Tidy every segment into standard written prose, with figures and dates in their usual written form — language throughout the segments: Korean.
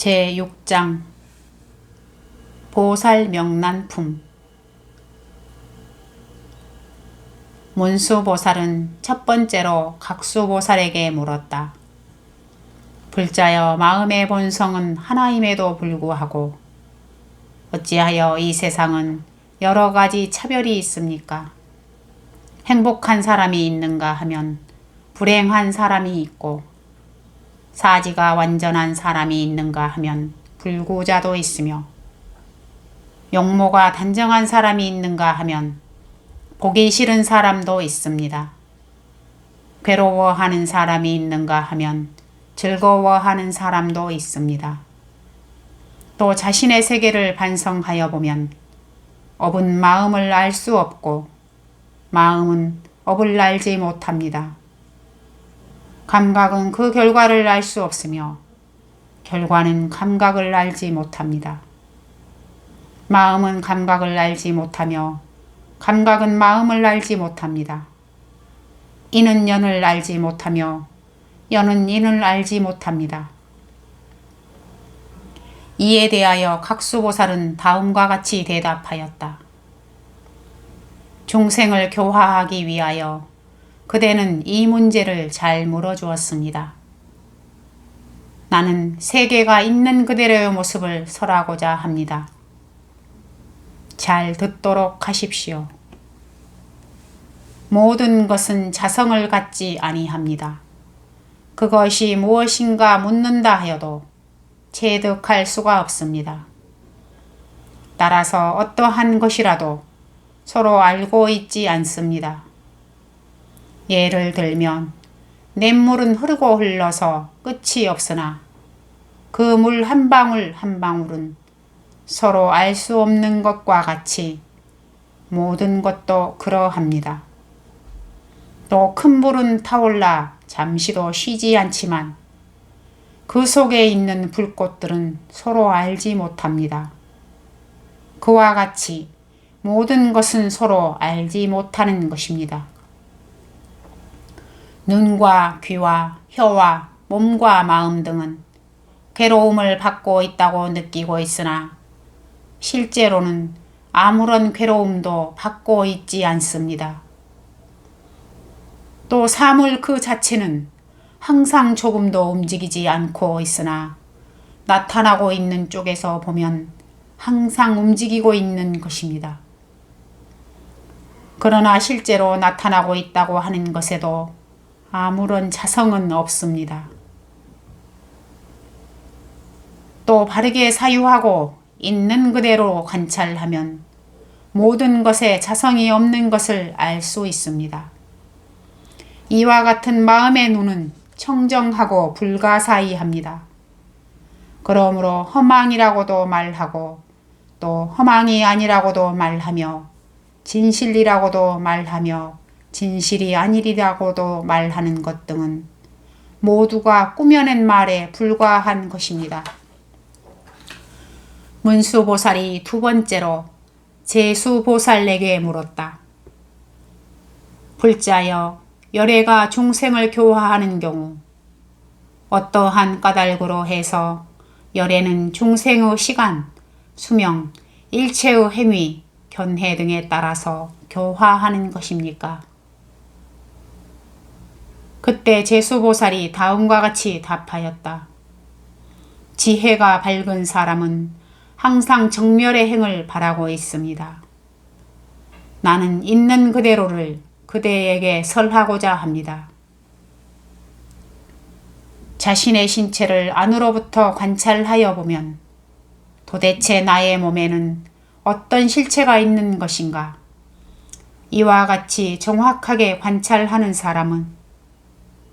제6장 보살명란품. 문수보살은 첫 번째로 각수보살에게 물었다. 불자여, 마음의 본성은 하나임에도 불구하고 어찌하여 이 세상은 여러 가지 차별이 있습니까? 행복한 사람이 있는가 하면 불행한 사람이 있고, 사지가 완전한 사람이 있는가 하면 불구자도 있으며, 용모가 단정한 사람이 있는가 하면 보기 싫은 사람도 있습니다. 괴로워하는 사람이 있는가 하면 즐거워하는 사람도 있습니다. 또 자신의 세계를 반성하여 보면 업은 마음을 알 수 없고 마음은 업을 알지 못합니다. 감각은 그 결과를 알 수 없으며 결과는 감각을 알지 못합니다. 마음은 감각을 알지 못하며 감각은 마음을 알지 못합니다. 이는 연을 알지 못하며 연은 인을 알지 못합니다. 이에 대하여 각수보살은 다음과 같이 대답하였다. 중생을 교화하기 위하여 그대는 이 문제를 잘 물어주었습니다. 나는 세계가 있는 그대로의 모습을 설하고자 합니다. 잘 듣도록 하십시오. 모든 것은 자성을 갖지 아니합니다. 그것이 무엇인가 묻는다 하여도 체득할 수가 없습니다. 따라서 어떠한 것이라도 서로 알고 있지 않습니다. 예를 들면 냇물은 흐르고 흘러서 끝이 없으나 그 물 한 방울 한 방울은 서로 알 수 없는 것과 같이 모든 것도 그러합니다. 또 큰 불은 타올라 잠시도 쉬지 않지만 그 속에 있는 불꽃들은 서로 알지 못합니다. 그와 같이 모든 것은 서로 알지 못하는 것입니다. 눈과 귀와 혀와 몸과 마음 등은 괴로움을 받고 있다고 느끼고 있으나 실제로는 아무런 괴로움도 받고 있지 않습니다. 또 사물 그 자체는 항상 조금도 움직이지 않고 있으나 나타나고 있는 쪽에서 보면 항상 움직이고 있는 것입니다. 그러나 실제로 나타나고 있다고 하는 것에도 아무런 자성은 없습니다. 또 바르게 사유하고 있는 그대로 관찰하면 모든 것에 자성이 없는 것을 알 수 있습니다. 이와 같은 마음의 눈은 청정하고 불가사의합니다. 그러므로 허망이라고도 말하고 또 허망이 아니라고도 말하며 진실이라고도 말하며 진실이 아니리라고도 말하는 것 등은 모두가 꾸며낸 말에 불과한 것입니다. 문수보살이 두 번째로 제수보살에게 물었다. 불자여, 열애가 중생을 교화하는 경우 어떠한 까닭으로 해서 열애는 중생의 시간, 수명, 일체의 행위, 견해 등에 따라서 교화하는 것입니까? 그때 제수보살이 다음과 같이 답하였다. 지혜가 밝은 사람은 항상 정멸의 행을 바라고 있습니다. 나는 있는 그대로를 그대에게 설하고자 합니다. 자신의 신체를 안으로부터 관찰하여 보면 도대체 나의 몸에는 어떤 실체가 있는 것인가? 이와 같이 정확하게 관찰하는 사람은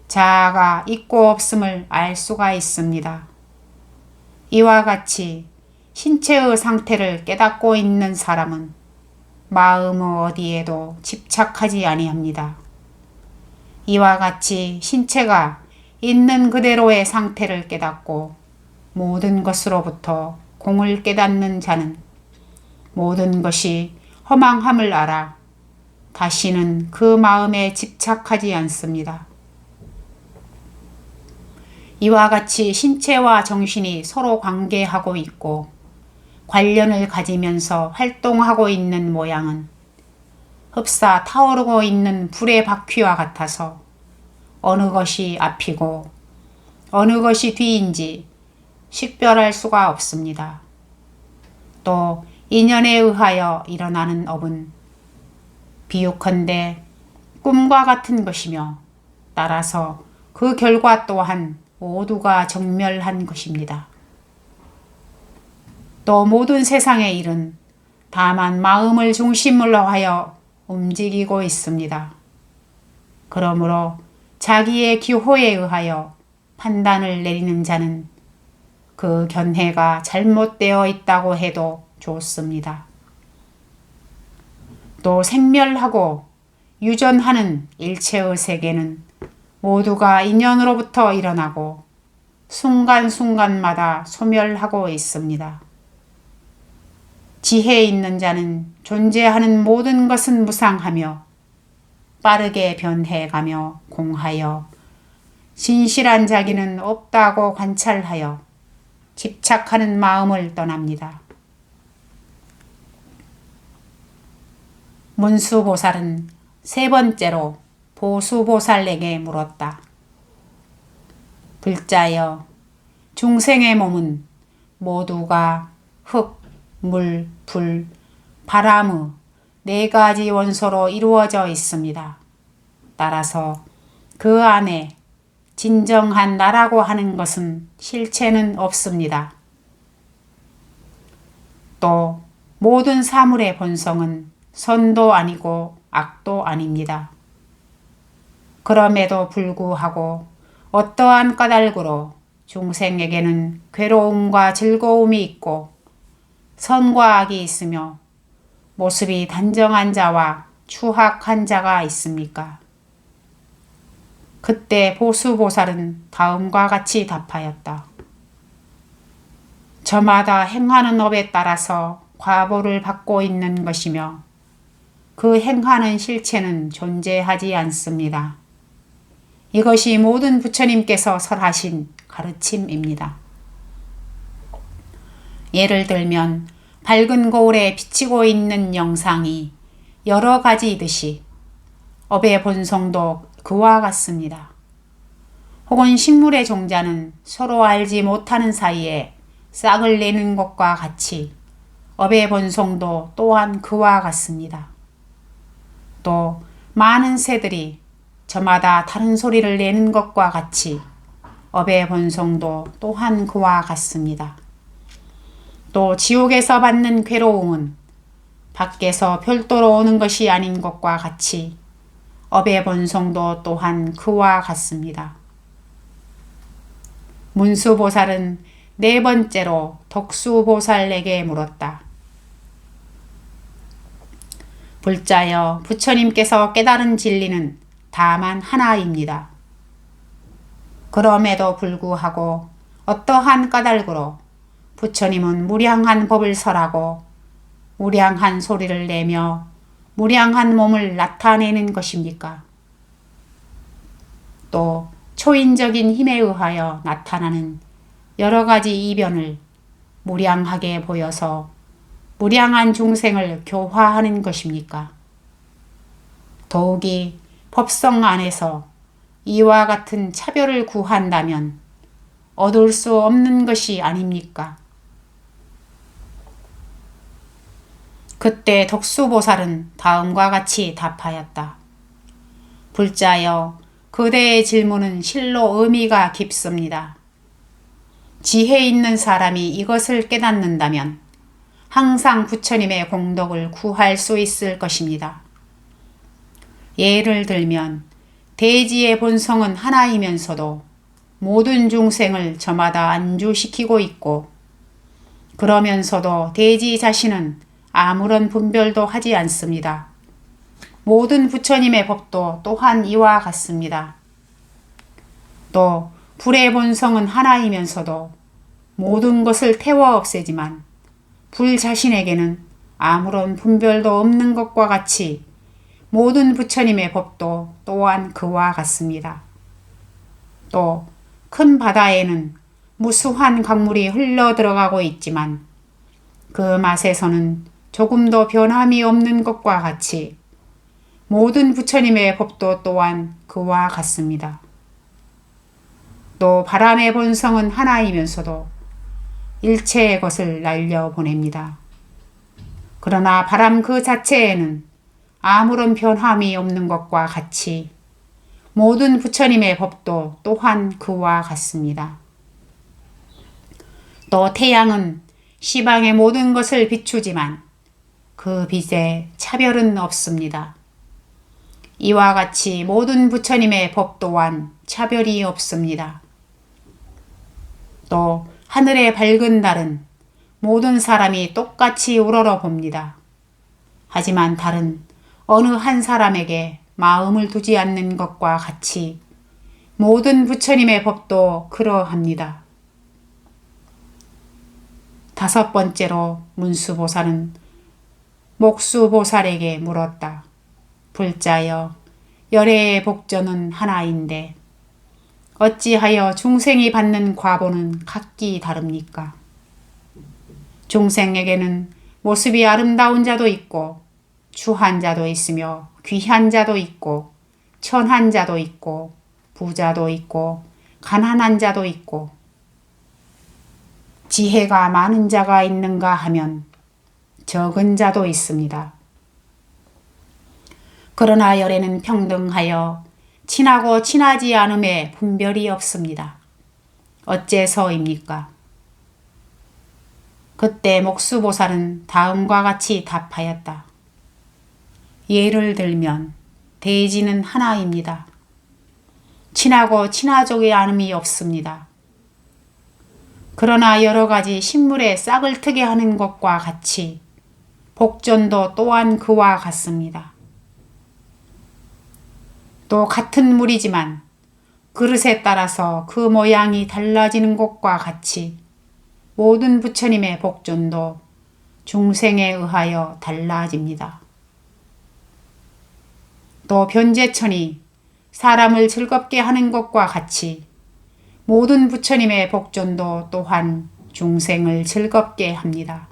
자아가 있고 없음을 알 수가 있습니다. 이와 같이 신체의 상태를 깨닫고 있는 사람은 마음의 어디에도 집착하지 아니합니다. 이와 같이 신체가 있는 그대로의 상태를 깨닫고 모든 것으로부터 공을 깨닫는 자는 모든 것이 허망함을 알아 다시는 그 마음에 집착하지 않습니다. 이와 같이 신체와 정신이 서로 관계하고 있고 관련을 가지면서 활동하고 있는 모양은 흡사 타오르고 있는 불의 바퀴와 같아서 어느 것이 앞이고 어느 것이 뒤인지 식별할 수가 없습니다. 또 인연에 의하여 일어나는 업은 비유컨대 꿈과 같은 것이며 따라서 그 결과 또한 모두가 정멸한 것입니다. 또 모든 세상의 일은 다만 마음을 중심으로 하여 움직이고 있습니다. 그러므로 자기의 기호에 의하여 판단을 내리는 자는 그 견해가 잘못되어 있다고 해도 좋습니다. 또 생멸하고 유전하는 일체의 세계는 모두가 인연으로부터 일어나고 순간순간마다 소멸하고 있습니다. 지혜 있는 자는 존재하는 모든 것은 무상하며 빠르게 변해가며 공하여 진실한 자기는 없다고 관찰하여 집착하는 마음을 떠납니다. 문수보살은 세 번째로 보수보살에게 물었다. 불자여, 중생의 몸은 모두가 흙, 물, 불, 바람의 네 가지 원소로 이루어져 있습니다. 따라서 그 안에 진정한 나라고 하는 것은 실체는 없습니다. 또 모든 사물의 본성은 선도 아니고 악도 아닙니다. 그럼에도 불구하고 어떠한 까닭으로 중생에게는 괴로움과 즐거움이 있고 선과 악이 있으며 모습이 단정한 자와 추악한 자가 있습니까? 그때 보수보살은 다음과 같이 답하였다. 저마다 행하는 업에 따라서 과보를 받고 있는 것이며 그 행하는 실체는 존재하지 않습니다. 이것이 모든 부처님께서 설하신 가르침입니다. 예를 들면 밝은 거울에 비치고 있는 영상이 여러 가지이듯이 업의 본성도 그와 같습니다. 혹은 식물의 종자는 서로 알지 못하는 사이에 싹을 내는 것과 같이 업의 본성도 또한 그와 같습니다. 또 많은 새들이 저마다 다른 소리를 내는 것과 같이 업의 본성도 또한 그와 같습니다. 또 지옥에서 받는 괴로움은 밖에서 별도로 오는 것이 아닌 것과 같이 업의 본성도 또한 그와 같습니다. 문수보살은 네 번째로 덕수보살에게 물었다. 불자여, 부처님께서 깨달은 진리는 다만 하나입니다. 그럼에도 불구하고 어떠한 까닭으로 부처님은 무량한 법을 설하고 무량한 소리를 내며 무량한 몸을 나타내는 것입니까? 또 초인적인 힘에 의하여 나타나는 여러 가지 이변을 무량하게 보여서 무량한 중생을 교화하는 것입니까? 더욱이 법성 안에서 이와 같은 차별을 구한다면 얻을 수 없는 것이 아닙니까? 그때 덕수보살은 다음과 같이 답하였다. 불자여, 그대의 질문은 실로 의미가 깊습니다. 지혜 있는 사람이 이것을 깨닫는다면 항상 부처님의 공덕을 구할 수 있을 것입니다. 예를 들면 대지의 본성은 하나이면서도 모든 중생을 저마다 안주시키고 있고 그러면서도 대지 자신은 아무런 분별도 하지 않습니다. 모든 부처님의 법도 또한 이와 같습니다. 또 불의 본성은 하나이면서도 모든 것을 태워 없애지만 불 자신에게는 아무런 분별도 없는 것과 같이 모든 부처님의 법도 또한 그와 같습니다. 또 큰 바다에는 무수한 강물이 흘러 들어가고 있지만 그 맛에서는 조금도 변함이 없는 것과 같이 모든 부처님의 법도 또한 그와 같습니다. 또 바람의 본성은 하나이면서도 일체의 것을 날려보냅니다. 그러나 바람 그 자체에는 아무런 변함이 없는 것과 같이 모든 부처님의 법도 또한 그와 같습니다. 또 태양은 시방의 모든 것을 비추지만 그 빛에 차별은 없습니다. 이와 같이 모든 부처님의 법 또한 차별이 없습니다. 또 하늘의 밝은 달은 모든 사람이 똑같이 우러러봅니다. 하지만 달은 어느 한 사람에게 마음을 두지 않는 것과 같이 모든 부처님의 법도 그러합니다. 다섯 번째로 문수보살은 목수보살에게 물었다. 불자여, 열애의 복전은 하나인데 어찌하여 중생이 받는 과보는 각기 다릅니까? 중생에게는 모습이 아름다운 자도 있고 추한 자도 있으며 귀한 자도 있고 천한 자도 있고 부자도 있고 가난한 자도 있고 지혜가 많은 자가 있는가 하면 적은 자도 있습니다. 그러나 열애는 평등하여 친하고 친하지 않음에 분별이 없습니다. 어째서입니까? 그때 목수보살은 다음과 같이 답하였다. 예를 들면 대지는 하나입니다. 친하고 친하지 않음이 없습니다. 그러나 여러 가지 식물에 싹을 트게 하는 것과 같이 복전도 또한 그와 같습니다. 또 같은 물이지만 그릇에 따라서 그 모양이 달라지는 것과 같이 모든 부처님의 복전도 중생에 의하여 달라집니다. 또 변제천이 사람을 즐겁게 하는 것과 같이 모든 부처님의 복전도 또한 중생을 즐겁게 합니다.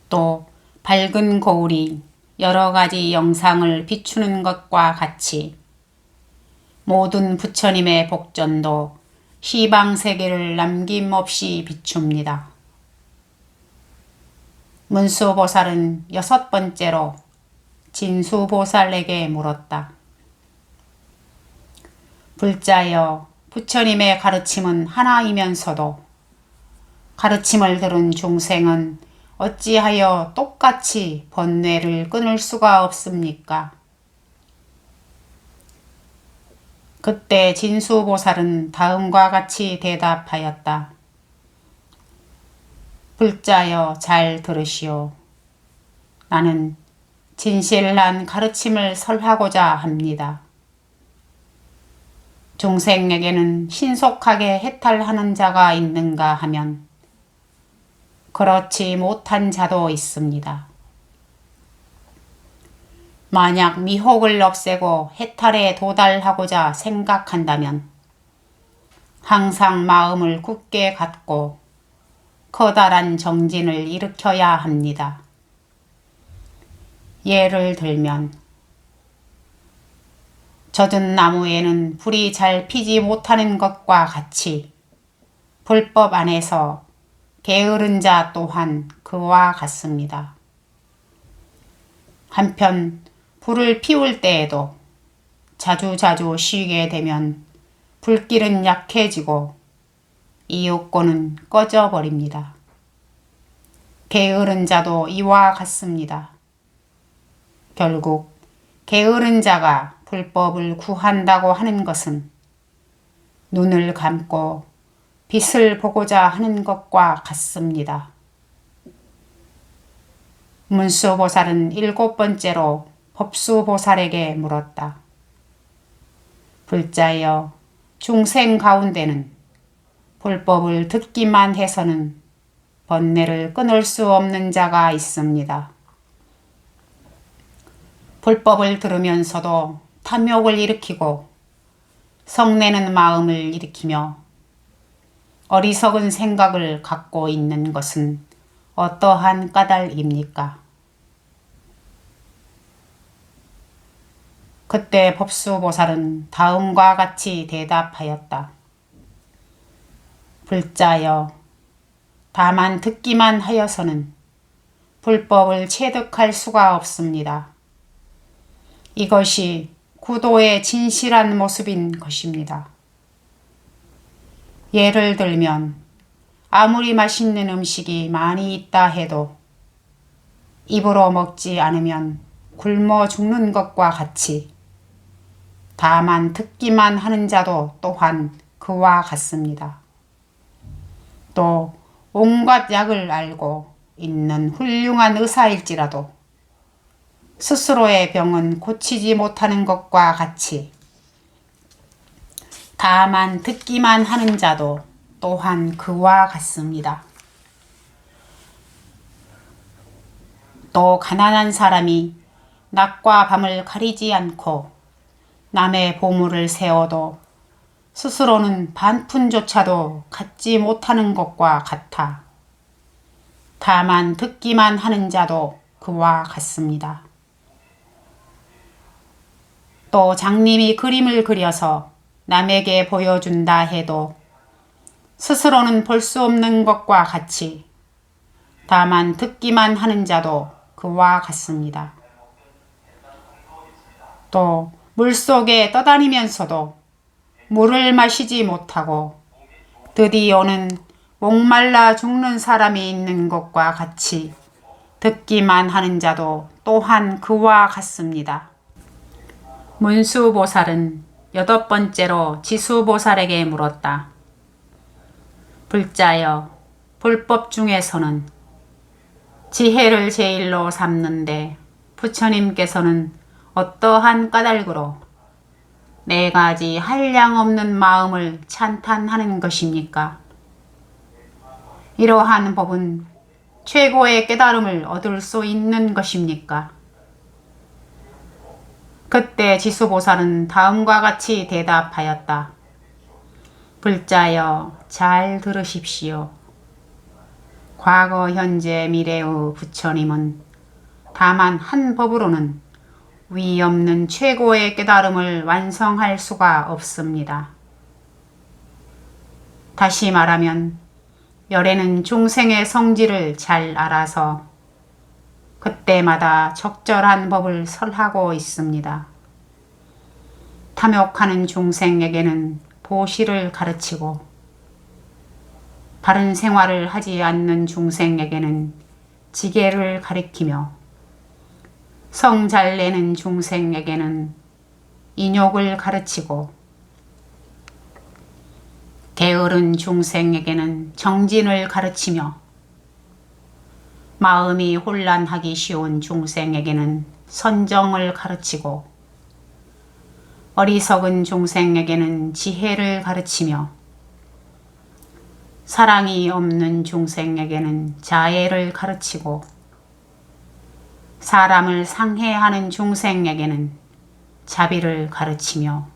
또 밝은 거울이 여러 가지 영상을 비추는 것과 같이 모든 부처님의 복전도 시방세계를 남김없이 비춥니다. 문수보살은 여섯 번째로 진수보살에게 물었다. 불자여, 부처님의 가르침은 하나이면서도 가르침을 들은 중생은 어찌하여 똑같이 번뇌를 끊을 수가 없습니까? 그때 진수보살은 다음과 같이 대답하였다. 불자여, 잘 들으시오. 나는 진실한 가르침을 설하고자 합니다. 중생에게는 신속하게 해탈하는 자가 있는가 하면 그렇지 못한 자도 있습니다. 만약 미혹을 없애고 해탈에 도달하고자 생각한다면 항상 마음을 굳게 갖고 커다란 정진을 일으켜야 합니다. 예를 들면 젖은 나무에는 불이 잘 피지 못하는 것과 같이 불법 안에서 게으른 자 또한 그와 같습니다. 한편 불을 피울 때에도 자주자주 쉬게 되면 불길은 약해지고 이윽고는 꺼져버립니다. 게으른 자도 이와 같습니다. 결국 게으른 자가 불법을 구한다고 하는 것은 눈을 감고 빛을 보고자 하는 것과 같습니다. 문수보살은 일곱 번째로 법수보살에게 물었다. 불자여, 중생 가운데는 불법을 듣기만 해서는 번뇌를 끊을 수 없는 자가 있습니다. 불법을 들으면서도 탐욕을 일으키고 성내는 마음을 일으키며 어리석은 생각을 갖고 있는 것은 어떠한 까닭입니까? 그때 법수보살은 다음과 같이 대답하였다. 불자여, 다만 듣기만 하여서는 불법을 체득할 수가 없습니다. 이것이 구도의 진실한 모습인 것입니다. 예를 들면 아무리 맛있는 음식이 많이 있다 해도 입으로 먹지 않으면 굶어 죽는 것과 같이 다만 듣기만 하는 자도 또한 그와 같습니다. 또 온갖 약을 알고 있는 훌륭한 의사일지라도 스스로의 병은 고치지 못하는 것과 같이 다만 듣기만 하는 자도 또한 그와 같습니다. 또 가난한 사람이 낮과 밤을 가리지 않고 남의 보물을 세워도 스스로는 반푼조차도 갖지 못하는 것과 같아 다만 듣기만 하는 자도 그와 같습니다. 또 장님이 그림을 그려서 남에게 보여준다 해도 스스로는 볼 수 없는 것과 같이 다만 듣기만 하는 자도 그와 같습니다. 또 물속에 떠다니면서도 물을 마시지 못하고 드디어는 목말라 죽는 사람이 있는 것과 같이 듣기만 하는 자도 또한 그와 같습니다. 문수보살은 8번째로 지수보살에게 물었다. 불자여, 불법 중에서는 지혜를 제일로 삼는데 부처님께서는 어떠한 까닭으로 4가지 한량없는 마음을 찬탄하는 것입니까? 이러한 법은 최고의 깨달음을 얻을 수 있는 것입니까? 그때 지수보살은 다음과 같이 대답하였다. 불자여, 잘 들으십시오. 과거, 현재, 미래의 부처님은 다만 한 법으로는 위 없는 최고의 깨달음을 완성할 수가 없습니다. 다시 말하면 열애는 중생의 성질을 잘 알아서 그때마다 적절한 법을 설하고 있습니다. 탐욕하는 중생에게는 보시를 가르치고 바른 생활을 하지 않는 중생에게는 지계를 가리키며 성 잘 내는 중생에게는 인욕을 가르치고 게으른 중생에게는 정진을 가르치며 마음이 혼란하기 쉬운 중생에게는 선정을 가르치고 어리석은 중생에게는 지혜를 가르치며 사랑이 없는 중생에게는 자애를 가르치고 사람을 상해하는 중생에게는 자비를 가르치며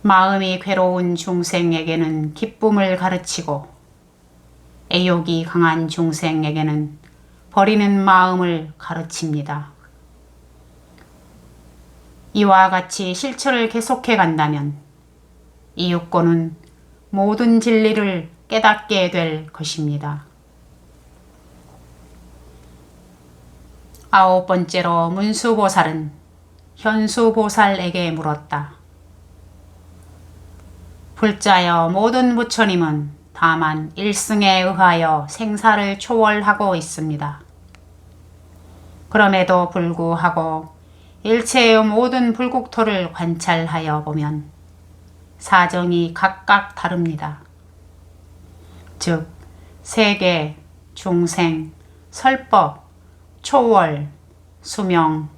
마음이 괴로운 중생에게는 기쁨을 가르치고 애욕이 강한 중생에게는 버리는 마음을 가르칩니다. 이와 같이 실천을 계속해 간다면 이 육고는 모든 진리를 깨닫게 될 것입니다. 9번째로 문수보살은 현수보살에게 물었다. 불자여, 모든 부처님은 다만 일승에 의하여 생사를 초월하고 있습니다. 그럼에도 불구하고 일체의 모든 불국토를 관찰하여 보면 사정이 각각 다릅니다. 즉, 세계, 중생, 설법, 초월, 수명,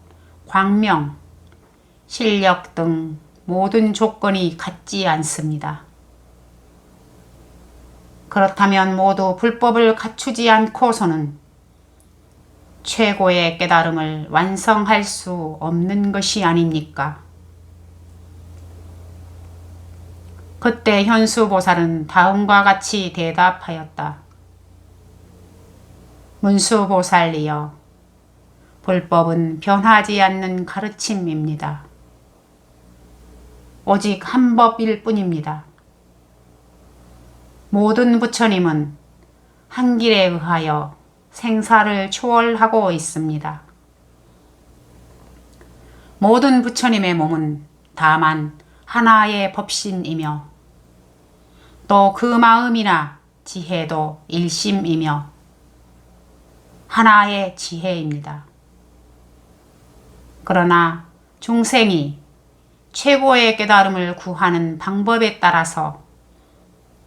광명, 실력 등 모든 조건이 같지 않습니다. 그렇다면 모두 불법을 갖추지 않고서는 최고의 깨달음을 완성할 수 없는 것이 아닙니까? 그때 현수보살은 다음과 같이 대답하였다. 문수보살이여, 불법은 변하지 않는 가르침입니다. 오직 한 법일 뿐입니다. 모든 부처님은 한 길에 의하여 생사를 초월하고 있습니다. 모든 부처님의 몸은 다만 하나의 법신이며 또 그 마음이나 지혜도 일심이며 하나의 지혜입니다. 그러나 중생이 최고의 깨달음을 구하는 방법에 따라서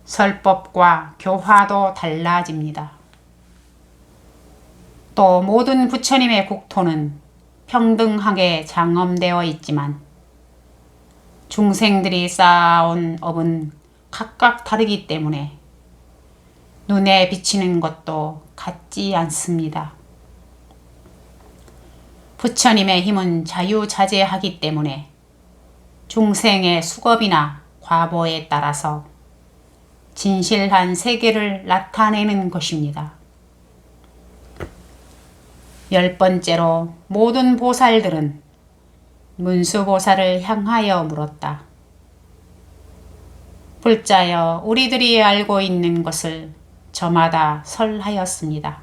설법과 교화도 달라집니다. 또 모든 부처님의 국토는 평등하게 장엄되어 있지만 중생들이 쌓아온 업은 각각 다르기 때문에 눈에 비치는 것도 같지 않습니다. 부처님의 힘은 자유자재하기 때문에 중생의 수겁이나 과보에 따라서 진실한 세계를 나타내는 것입니다. 10번째로 모든 보살들은 문수보살을 향하여 물었다. 불자여, 우리들이 알고 있는 것을 저마다 설하였습니다.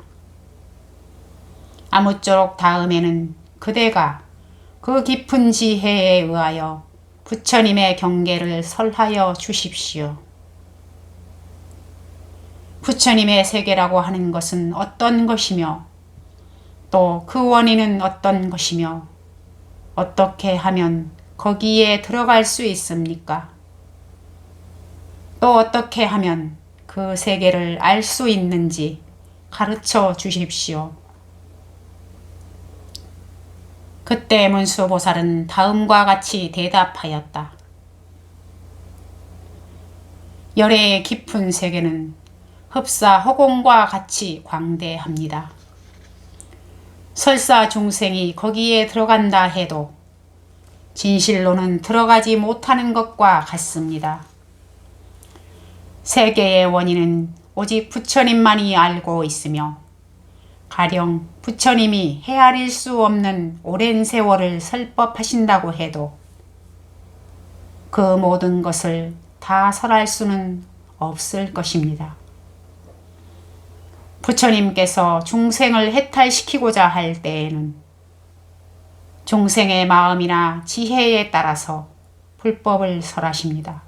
아무쪼록 다음에는 그대가 그 깊은 지혜에 의하여 부처님의 경계를 설하여 주십시오. 부처님의 세계라고 하는 것은 어떤 것이며 또 그 원인은 어떤 것이며 어떻게 하면 거기에 들어갈 수 있습니까? 또 어떻게 하면 그 세계를 알 수 있는지 가르쳐 주십시오. 그때 문수보살은 다음과 같이 대답하였다. 열애의 깊은 세계는 흡사 허공과 같이 광대합니다. 설사 중생이 거기에 들어간다 해도 진실로는 들어가지 못하는 것과 같습니다. 세계의 원인은 오직 부처님만이 알고 있으며 가령 부처님이 헤아릴 수 없는 오랜 세월을 설법하신다고 해도 그 모든 것을 다 설할 수는 없을 것입니다. 부처님께서 중생을 해탈시키고자 할 때에는 중생의 마음이나 지혜에 따라서 불법을 설하십니다.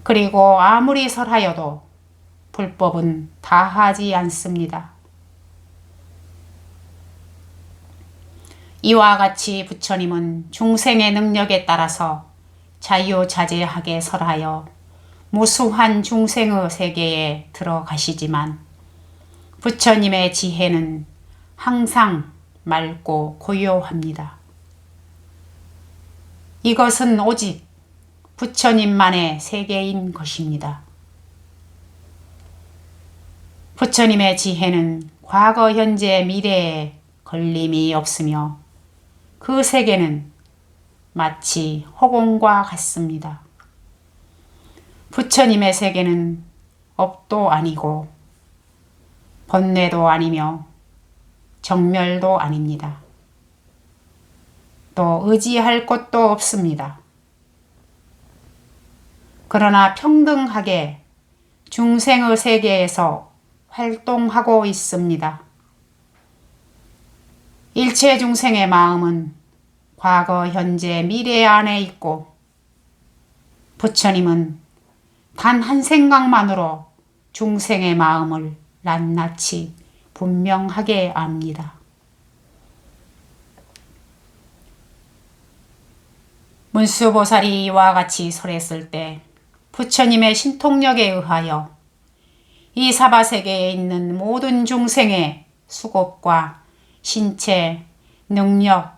그리고 아무리 설하여도 불법은 다하지 않습니다. 이와 같이 부처님은 중생의 능력에 따라서 자유자재하게 설하여 무수한 중생의 세계에 들어가시지만 부처님의 지혜는 항상 맑고 고요합니다. 이것은 오직 부처님만의 세계인 것입니다. 부처님의 지혜는 과거, 현재, 미래에 걸림이 없으며 그 세계는 마치 허공과 같습니다. 부처님의 세계는 업도 아니고 번뇌도 아니며 정멸도 아닙니다. 또 의지할 곳도 없습니다. 그러나 평등하게 중생의 세계에서 활동하고 있습니다. 일체 중생의 마음은 과거, 현재, 미래 안에 있고 부처님은 단 한 생각만으로 중생의 마음을 낱낱이 분명하게 압니다. 문수보살이 이와 같이 설했을 때 부처님의 신통력에 의하여 이 사바세계에 있는 모든 중생의 수급과 신체, 능력,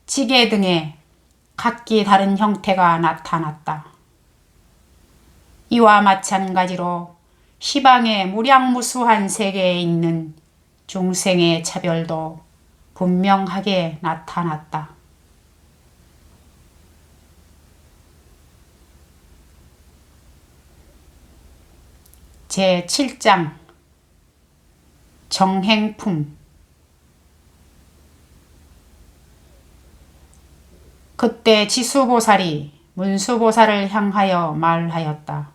지계 등의 각기 다른 형태가 나타났다. 이와 마찬가지로 시방의 무량무수한 세계에 있는 중생의 차별도 분명하게 나타났다. 제7장 정행품. 그때 지수보살이 문수보살을 향하여 말하였다.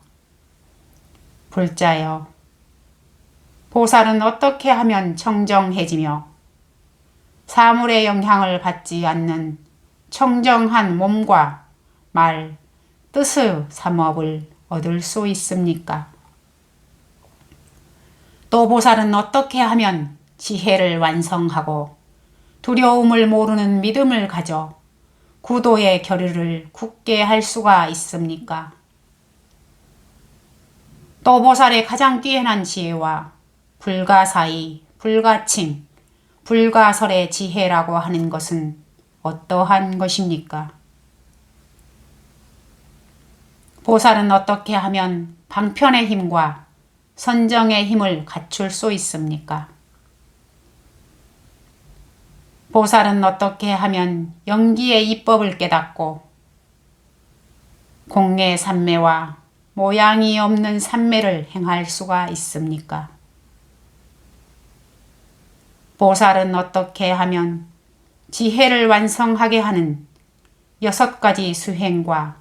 불자여, 보살은 어떻게 하면 청정해지며 사물의 영향을 받지 않는 청정한 몸과 말, 뜻의 삼업을 얻을 수 있습니까? 또 보살은 어떻게 하면 지혜를 완성하고 두려움을 모르는 믿음을 가져 구도의 결의를 굳게 할 수가 있습니까? 또 보살의 가장 뛰어난 지혜와 불가사의, 불가침, 불가설의 지혜라고 하는 것은 어떠한 것입니까? 보살은 어떻게 하면 방편의 힘과 선정의 힘을 갖출 수 있습니까? 보살은 어떻게 하면 연기의 이법을 깨닫고 공의 삼매와 모양이 없는 삼매를 행할 수가 있습니까? 보살은 어떻게 하면 지혜를 완성하게 하는 6가지 수행과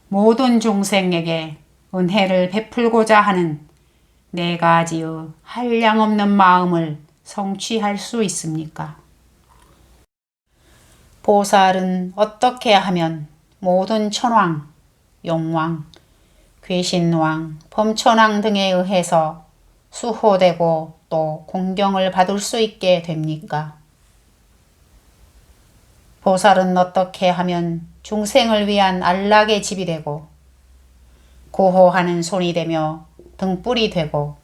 모든 중생에게 은혜를 베풀고자 하는 4가지의 한량없는 마음을 성취할 수 있습니까? 보살은 어떻게 하면 모든 천왕, 용왕, 귀신왕, 범천왕 등에 의해서 수호되고 또 공경을 받을 수 있게 됩니까? 보살은 어떻게 하면 중생을 위한 안락의 집이 되고 구호하는 손이 되며 등불이 되고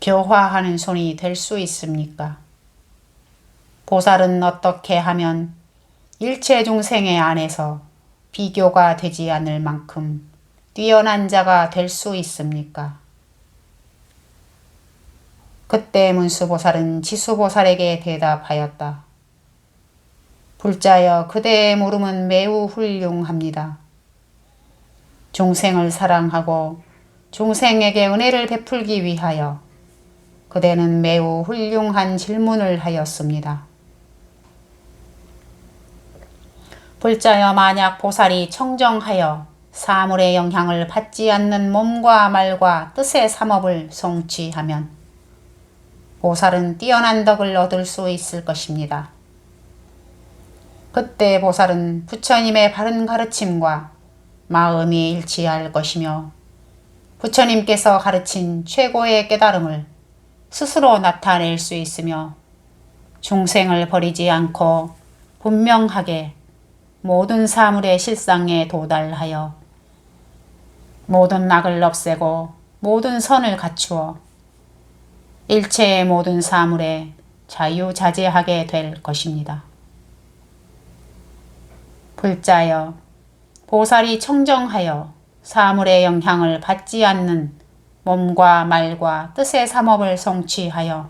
교화하는 손이 될 수 있습니까? 보살은 어떻게 하면 일체 중생의 안에서 비교가 되지 않을 만큼 뛰어난 자가 될 수 있습니까? 그때 문수보살은 지수보살에게 대답하였다. 불자여, 그대의 물음은 매우 훌륭합니다. 중생을 사랑하고 중생에게 은혜를 베풀기 위하여 그대는 매우 훌륭한 질문을 하였습니다. 불자여, 만약 보살이 청정하여 사물의 영향을 받지 않는 몸과 말과 뜻의 삼업을 성취하면 보살은 뛰어난 덕을 얻을 수 있을 것입니다. 그때 보살은 부처님의 바른 가르침과 마음이 일치할 것이며 부처님께서 가르친 최고의 깨달음을 스스로 나타낼 수 있으며 중생을 버리지 않고 분명하게 모든 사물의 실상에 도달하여 모든 악을 없애고 모든 선을 갖추어 일체의 모든 사물에 자유자재하게 될 것입니다. 불자여, 보살이 청정하여 사물의 영향을 받지 않는 몸과 말과 뜻의 삼업을 성취하여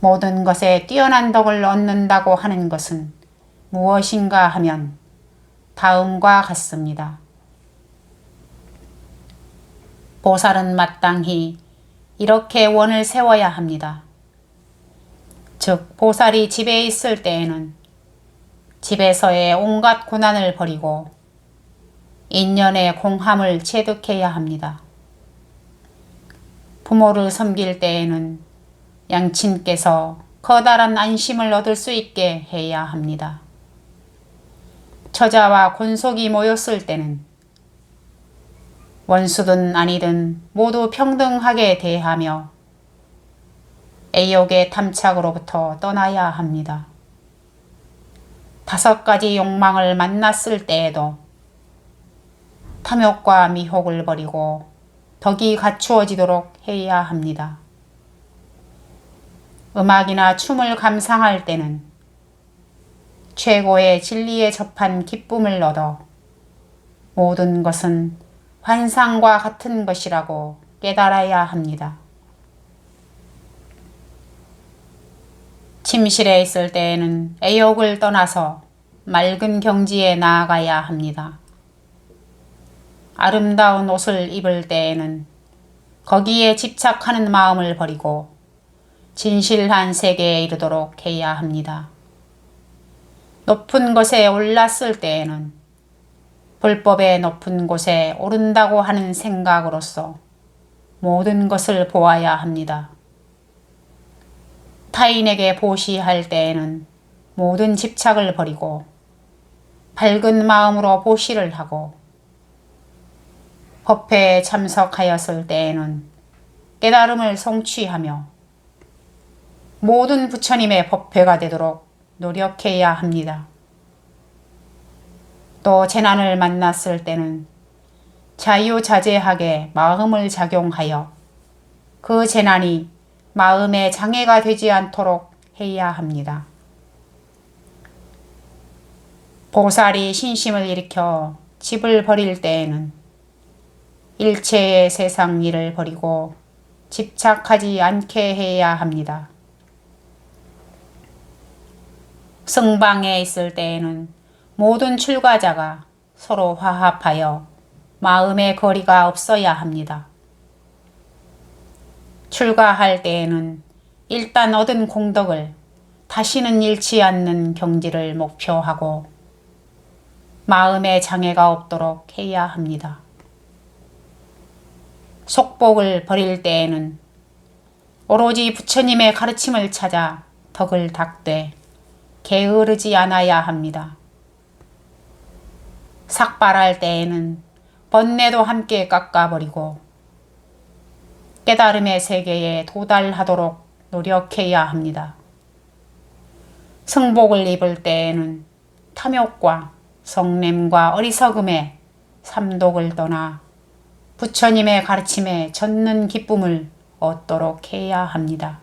모든 것에 뛰어난 덕을 얻는다고 하는 것은 무엇인가 하면 다음과 같습니다. 보살은 마땅히 이렇게 원을 세워야 합니다. 즉, 보살이 집에 있을 때에는 집에서의 온갖 고난을 버리고 인연의 공함을 체득해야 합니다. 부모를 섬길 때에는 양친께서 커다란 안심을 얻을 수 있게 해야 합니다. 처자와 권속이 모였을 때는 원수든 아니든 모두 평등하게 대하며 애욕의 탐착으로부터 떠나야 합니다. 5가지 욕망을 만났을 때에도 탐욕과 미혹을 버리고 덕이 갖추어지도록 해야 합니다. 음악이나 춤을 감상할 때는 최고의 진리에 접한 기쁨을 얻어 모든 것은 환상과 같은 것이라고 깨달아야 합니다. 침실에 있을 때에는 애욕을 떠나서 맑은 경지에 나아가야 합니다. 아름다운 옷을 입을 때에는 거기에 집착하는 마음을 버리고 진실한 세계에 이르도록 해야 합니다. 높은 곳에 올랐을 때에는 불법의 높은 곳에 오른다고 하는 생각으로서 모든 것을 보아야 합니다. 타인에게 보시할 때에는 모든 집착을 버리고 밝은 마음으로 보시를 하고 법회에 참석하였을 때에는 깨달음을 성취하며 모든 부처님의 법회가 되도록 노력해야 합니다. 또 재난을 만났을 때는 자유자재하게 마음을 작용하여 그 재난이 마음의 장애가 되지 않도록 해야 합니다. 보살이 신심을 일으켜 집을 버릴 때에는 일체의 세상 일을 버리고 집착하지 않게 해야 합니다. 승방에 있을 때에는 모든 출가자가 서로 화합하여 마음의 거리가 없어야 합니다. 출가할 때에는 일단 얻은 공덕을 다시는 잃지 않는 경지를 목표하고 마음의 장애가 없도록 해야 합니다. 속복을 버릴 때에는 오로지 부처님의 가르침을 찾아 덕을 닦되 게으르지 않아야 합니다. 삭발할 때에는 번뇌도 함께 깎아버리고 깨달음의 세계에 도달하도록 노력해야 합니다. 승복을 입을 때에는 탐욕과 성냄과 어리석음의 삼독을 떠나 부처님의 가르침에 젖는 기쁨을 얻도록 해야 합니다.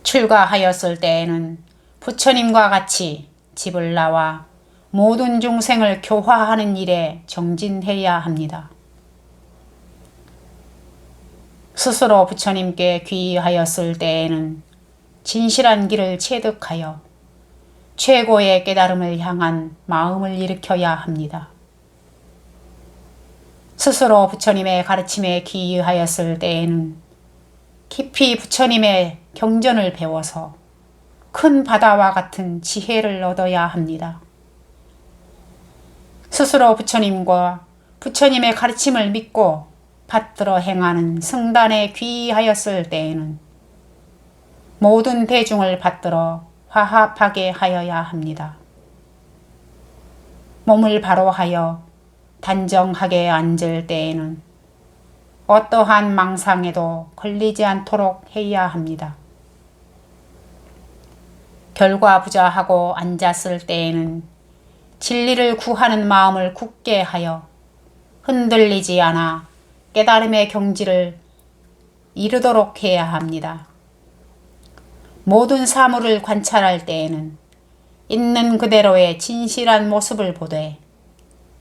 출가하였을 때에는 부처님과 같이 집을 나와 모든 중생을 교화하는 일에 정진해야 합니다. 스스로 부처님께 귀의하였을 때에는 진실한 길을 체득하여 최고의 깨달음을 향한 마음을 일으켜야 합니다. 스스로 부처님의 가르침에 귀의하였을 때에는 깊이 부처님의 경전을 배워서 큰 바다와 같은 지혜를 얻어야 합니다. 스스로 부처님과 부처님의 가르침을 믿고 받들어 행하는 승단에 귀의하였을 때에는 모든 대중을 받들어 화합하게 하여야 합니다. 몸을 바로 하여 단정하게 앉을 때에는 어떠한 망상에도 걸리지 않도록 해야 합니다. 결과부자하고 앉았을 때에는 진리를 구하는 마음을 굳게 하여 흔들리지 않아 깨달음의 경지를 이르도록 해야 합니다. 모든 사물을 관찰할 때에는 있는 그대로의 진실한 모습을 보되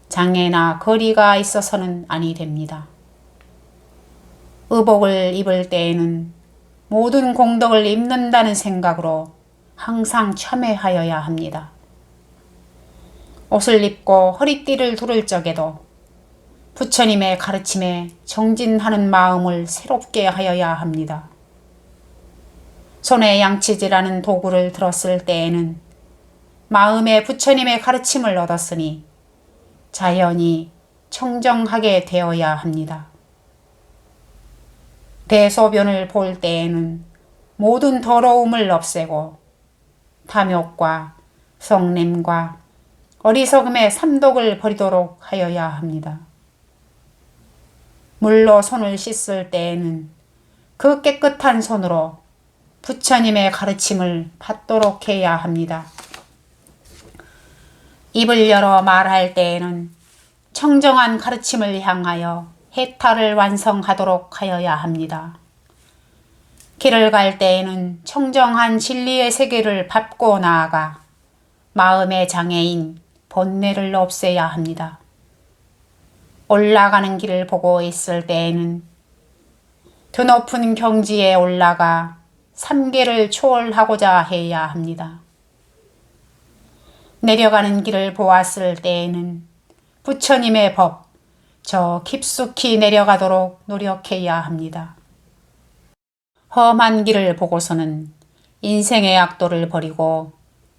장애나 거리가 있어서는 아니 됩니다. 의복을 입을 때에는 모든 공덕을 입는다는 생각으로 항상 참회하여야 합니다. 옷을 입고 허리띠를 두를 적에도 부처님의 가르침에 정진하는 마음을 새롭게 하여야 합니다. 손에 양치질하는 도구를 들었을 때에는 마음에 부처님의 가르침을 얻었으니 자연히 청정하게 되어야 합니다. 대소변을 볼 때에는 모든 더러움을 없애고 탐욕과 성냄과 어리석음의 삼독을 버리도록 하여야 합니다. 물로 손을 씻을 때에는 그 깨끗한 손으로 부처님의 가르침을 받도록 해야 합니다. 입을 열어 말할 때에는 청정한 가르침을 향하여 해탈을 완성하도록 하여야 합니다. 길을 갈 때에는 청정한 진리의 세계를 밟고 나아가 마음의 장애인 번뇌를 없애야 합니다. 올라가는 길을 보고 있을 때에는 드높은 경지에 올라가 삼계를 초월하고자 해야 합니다. 내려가는 길을 보았을 때에는 부처님의 법, 저 깊숙이 내려가도록 노력해야 합니다. 험한 길을 보고서는 인생의 악도를 버리고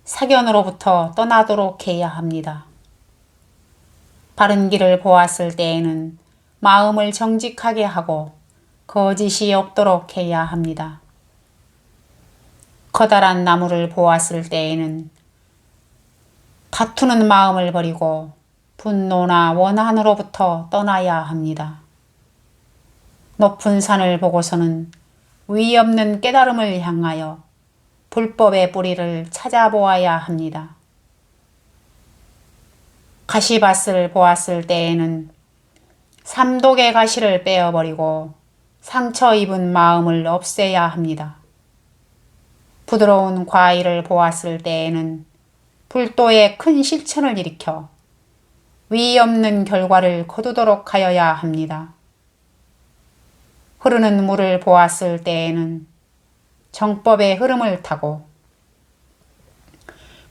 사견으로부터 떠나도록 해야 합니다. 바른 길을 보았을 때에는 마음을 정직하게 하고 거짓이 없도록 해야 합니다. 커다란 나무를 보았을 때에는 다투는 마음을 버리고 분노나 원한으로부터 떠나야 합니다. 높은 산을 보고서는 위 없는 깨달음을 향하여 불법의 뿌리를 찾아보아야 합니다. 가시밭을 보았을 때에는 삼독의 가시를 빼어버리고 상처 입은 마음을 없애야 합니다. 부드러운 과일을 보았을 때에는 불도에 큰 실천을 일으켜 위 없는 결과를 거두도록 하여야 합니다. 흐르는 물을 보았을 때에는 정법의 흐름을 타고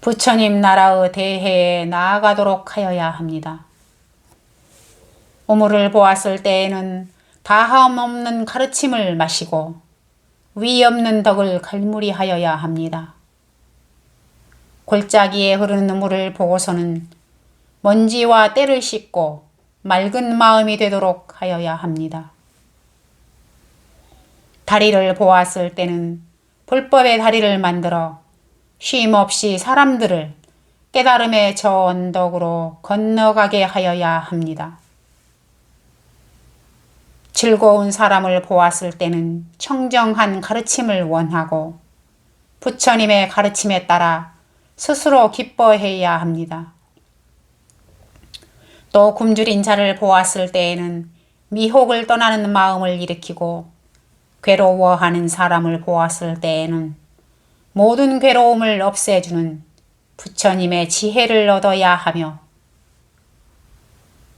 부처님 나라의 대해에 나아가도록 하여야 합니다. 우물을 보았을 때에는 다함 없는 가르침을 마시고 위 없는 덕을 갈무리하여야 합니다. 골짜기에 흐르는 물을 보고서는 먼지와 때를 씻고 맑은 마음이 되도록 하여야 합니다. 다리를 보았을 때는 불법의 다리를 만들어 쉼없이 사람들을 깨달음의 저 언덕으로 건너가게 하여야 합니다. 즐거운 사람을 보았을 때는 청정한 가르침을 원하고 부처님의 가르침에 따라 스스로 기뻐해야 합니다. 또 굶주린 자를 보았을 때에는 미혹을 떠나는 마음을 일으키고 괴로워하는 사람을 보았을 때에는 모든 괴로움을 없애주는 부처님의 지혜를 얻어야 하며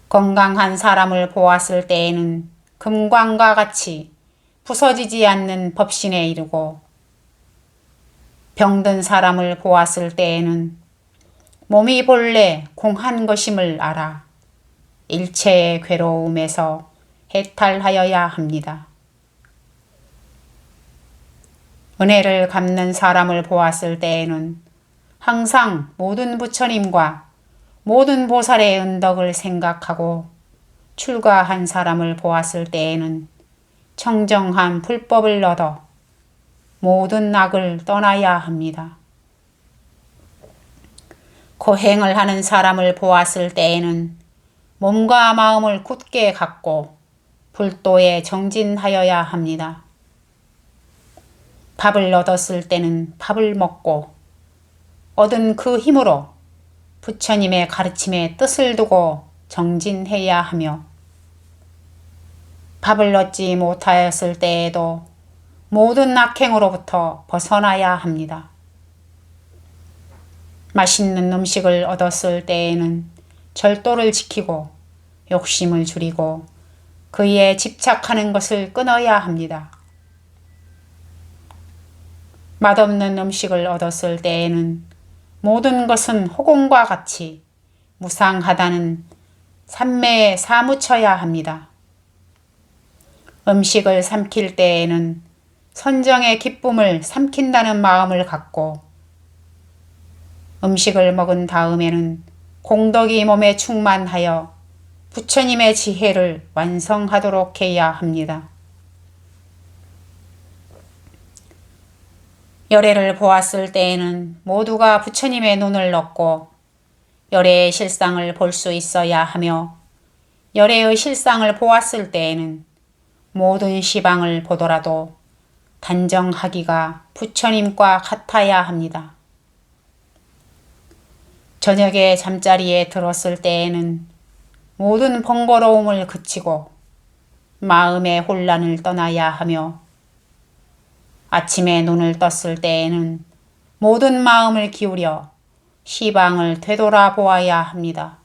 건강한 사람을 보았을 때에는 금광과 같이 부서지지 않는 법신에 이르고 병든 사람을 보았을 때에는 몸이 본래 공한 것임을 알아 일체의 괴로움에서 해탈하여야 합니다. 은혜를 갚는 사람을 보았을 때에는 항상 모든 부처님과 모든 보살의 은덕을 생각하고 출가한 사람을 보았을 때에는 청정한 불법을 얻어 모든 악을 떠나야 합니다. 고행을 하는 사람을 보았을 때에는 몸과 마음을 굳게 갖고 불도에 정진하여야 합니다. 밥을 얻었을 때는 밥을 먹고 얻은 그 힘으로 부처님의 가르침에 뜻을 두고 정진해야 하며 밥을 얻지 못하였을 때에도 모든 악행으로부터 벗어나야 합니다. 맛있는 음식을 얻었을 때에는 절도를 지키고 욕심을 줄이고 그에 집착하는 것을 끊어야 합니다. 맛없는 음식을 얻었을 때에는 모든 것은 호공과 같이 무상하다는 삼매에 사무쳐야 합니다. 음식을 삼킬 때에는 선정의 기쁨을 삼킨다는 마음을 갖고 음식을 먹은 다음에는 공덕이 몸에 충만하여 부처님의 지혜를 완성하도록 해야 합니다. 열애를 보았을 때에는 모두가 부처님의 눈을 얻고 열애의 실상을 볼 수 있어야 하며 열애의 실상을 보았을 때에는 모든 시방을 보더라도 단정하기가 부처님과 같아야 합니다. 저녁에 잠자리에 들었을 때에는 모든 번거로움을 그치고 마음의 혼란을 떠나야 하며 아침에 눈을 떴을 때에는 모든 마음을 기울여 시방을 되돌아보아야 합니다.